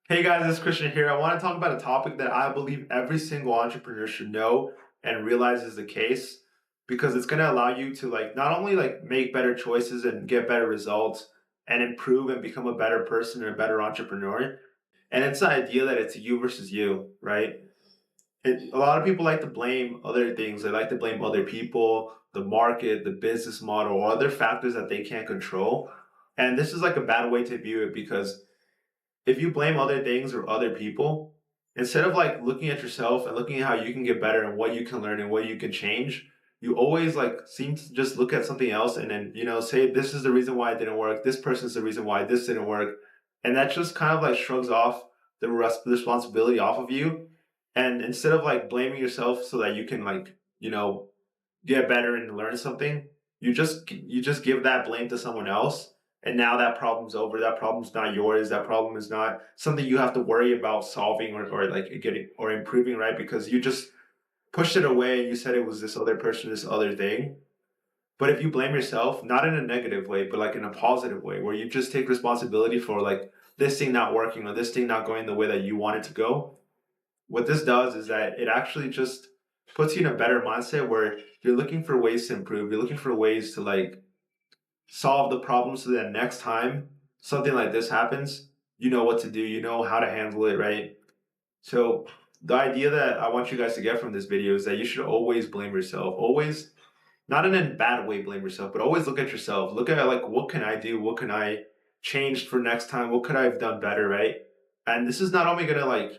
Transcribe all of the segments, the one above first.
Hey guys, it's Christian here. I want to talk about a topic that I believe every single entrepreneur should know and realize is the case because it's going to allow you to not only make better choices and get better results and improve and become a better person and a better entrepreneur. And it's the idea that it's you versus you, right? A lot of people like to blame other things. They like to blame other people, the market, the business model, or other factors that they can't control. And this is like a bad way to view it because if you blame other things or other people, instead of looking at yourself and looking at how you can get better and what you can learn and what you can change, you always seem to just look at something else and then, say this is the reason why it didn't work. This person's the reason why this didn't work. And that just kind of shrugs off the responsibility off of you. And instead of blaming yourself so that you can get better and learn something, you just give that blame to someone else, and now that problem's over. That problem's not yours. That problem is not something you have to worry about solving or getting or improving, right? Because you just pushed it away and you said it was this other person, this other thing. But if you blame yourself, not in a negative way, but in a positive way, where you just take responsibility for this thing not working or this thing not going the way that you want it to go, what this does is that it actually just puts you in a better mindset where you're looking for ways to improve. You're looking for ways to solve the problem so that next time something like this happens, you know what to do, you know how to handle it, right? So the idea that I want you guys to get from this video is that you should always blame yourself. Always, not in a bad way blame yourself, but always look at yourself. Look at what can I do? What can I change for next time? What could I have done better, right? And this is not only gonna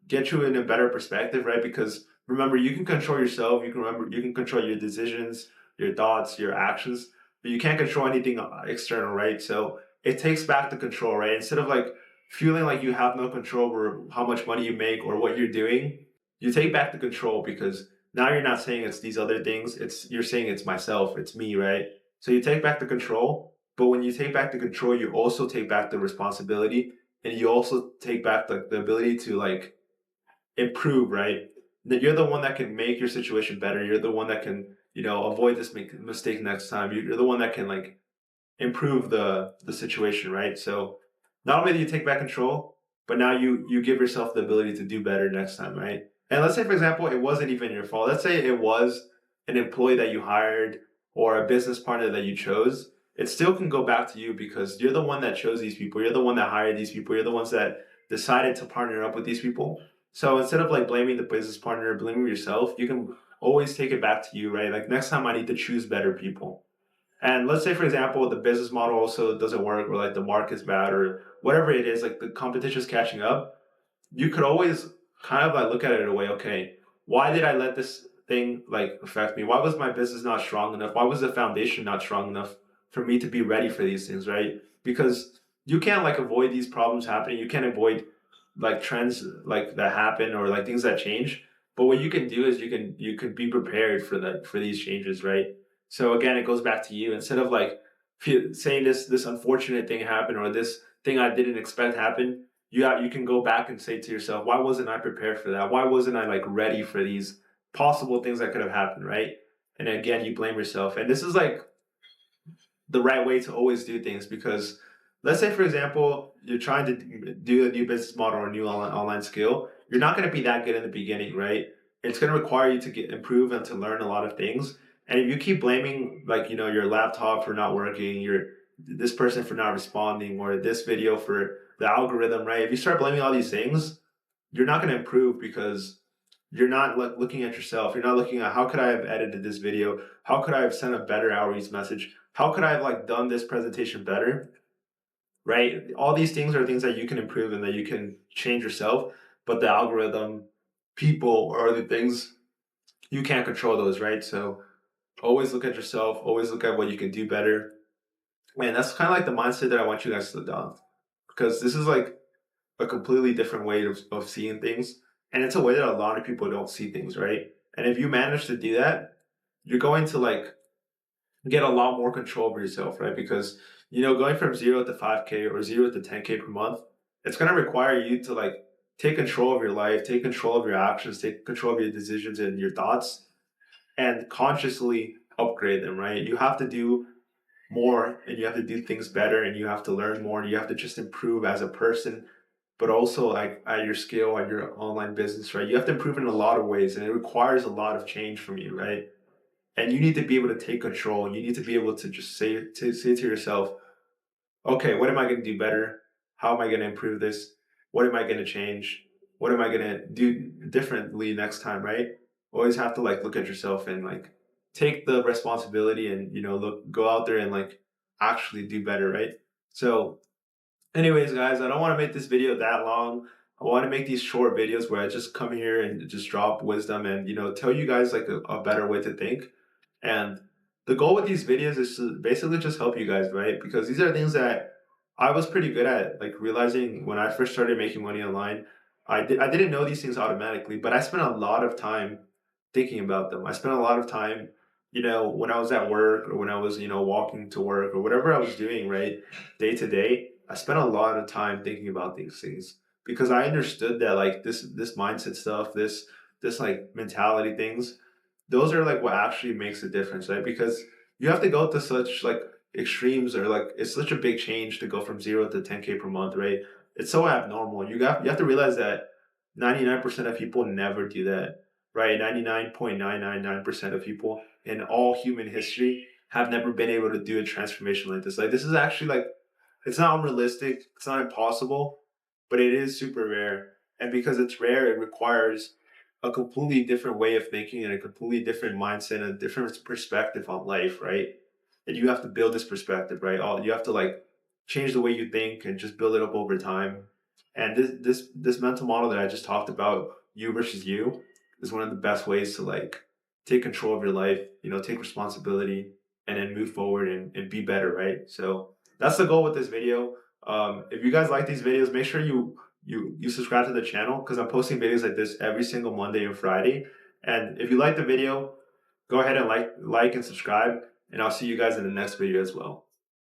get you in a better perspective, right? Because remember, you can control yourself. You can control your decisions, your thoughts, your actions, but you can't control anything external, right? So it takes back the control, right? Instead of feeling like you have no control over how much money you make or what you're doing, you take back the control because now you're not saying it's these other things. You're saying it's myself, it's me, right? So you take back the control, but when you take back the control, you also take back the responsibility, and you also take back the ability to improve, right? That you're the one that can make your situation better. You're the one that can, avoid this mistake next time. You're the one that can improve the situation, right? So not only do you take back control, but now you give yourself the ability to do better next time, right? And let's say, for example, it wasn't even your fault. Let's say it was an employee that you hired or a business partner that you chose. It still can go back to you because you're the one that chose these people. You're the one that hired these people. You're the ones that decided to partner up with these people. So instead of blaming the business partner, blaming yourself, you can always take it back to you, right? Like next time I need to choose better people. And let's say, for example, the business model also doesn't work, or the market's bad, or whatever it is, the competition's catching up. You could always kind of look at it in a way. Okay, why did I let this thing affect me? Why was my business not strong enough? Why was the foundation not strong enough for me to be ready for these things, right? Because you can't avoid these problems happening. You can't avoid trends that happen or things that change. But what you can do is you can be prepared for for these changes, right? So again, it goes back to you. Instead of saying this unfortunate thing happened or this thing I didn't expect happened, you can go back and say to yourself, why wasn't I prepared for that? Why wasn't I ready for these possible things that could have happened, right? And again, you blame yourself. And this is the right way to always do things because let's say, for example, you're trying to do a new business model or a new online skill. You're not going to be that good in the beginning, right? It's going to require you to improve and to learn a lot of things. And if you keep blaming your laptop for not working, your this person for not responding, or this video for the algorithm, right? If you start blaming all these things, you're not going to improve because you're not looking at yourself. You're not looking at how could I have edited this video? How could I have sent a better outreach message? How could I have done this presentation better? Right? All these things are things that you can improve and that you can change yourself. But the algorithm, people, or other things, you can't control those, right? So always look at yourself. Always look at what you can do better. Man, that's kind of the mindset that I want you guys to adopt because this is a completely different way of seeing things. And it's a way that a lot of people don't see things, right? And if you manage to do that, you're going to get a lot more control over yourself, right? Because, going from 0 to 5K or 0 to 10K per month, it's going to require you to take control of your life, take control of your actions, take control of your decisions and your thoughts, and consciously upgrade them, right? You have to do more and you have to do things better and you have to learn more and you have to just improve as a person but also like at your skill, at your online business, right? You have to improve in a lot of ways, and it requires a lot of change from you, right? And you need to be able to take control. You need to be able to just say to yourself, okay, what am I going to do better? How am I going to improve this? What am I going to change? What am I going to do differently next time, right? Always have to like look at yourself and like take the responsibility and, look, go out there and like actually do better, right? So anyways, guys, I don't want to make this video that long. I want to make these short videos where I just come here and just drop wisdom and, tell you guys like a better way to think. And the goal with these videos is to basically just help you guys, right? Because these are things that I was pretty good at, like realizing when I first started making money online. I didn't know these things automatically, but I spent a lot of time thinking about them. I spent a lot of time, when I was at work or when I was, walking to work or whatever I was doing, right, day to day. I spent a lot of time thinking about these things because I understood that like this mindset stuff, this like mentality things, those are like what actually makes a difference, right? Because you have to go to such like extremes or like it's such a big change to go from 0 to 10K per month, right? It's so abnormal. You have to realize that 99% of people never do that, right? 99.999% of people in all human history have never been able to do a transformation like this. Like this is actually like it's not unrealistic, it's not impossible, but it is super rare. And because it's rare, it requires a completely different way of thinking and a completely different mindset and a different perspective on life, right? And you have to build this perspective, right? You have to like change the way you think and just build it up over time. And this mental model that I just talked about, you versus you, is one of the best ways to like take control of your life, take responsibility and then move forward and be better, right? So that's the goal with this video. If you guys like these videos, make sure you subscribe to the channel because I'm posting videos like this every single Monday and Friday. And if you like the video, go ahead and like and subscribe, and I'll see you guys in the next video as well.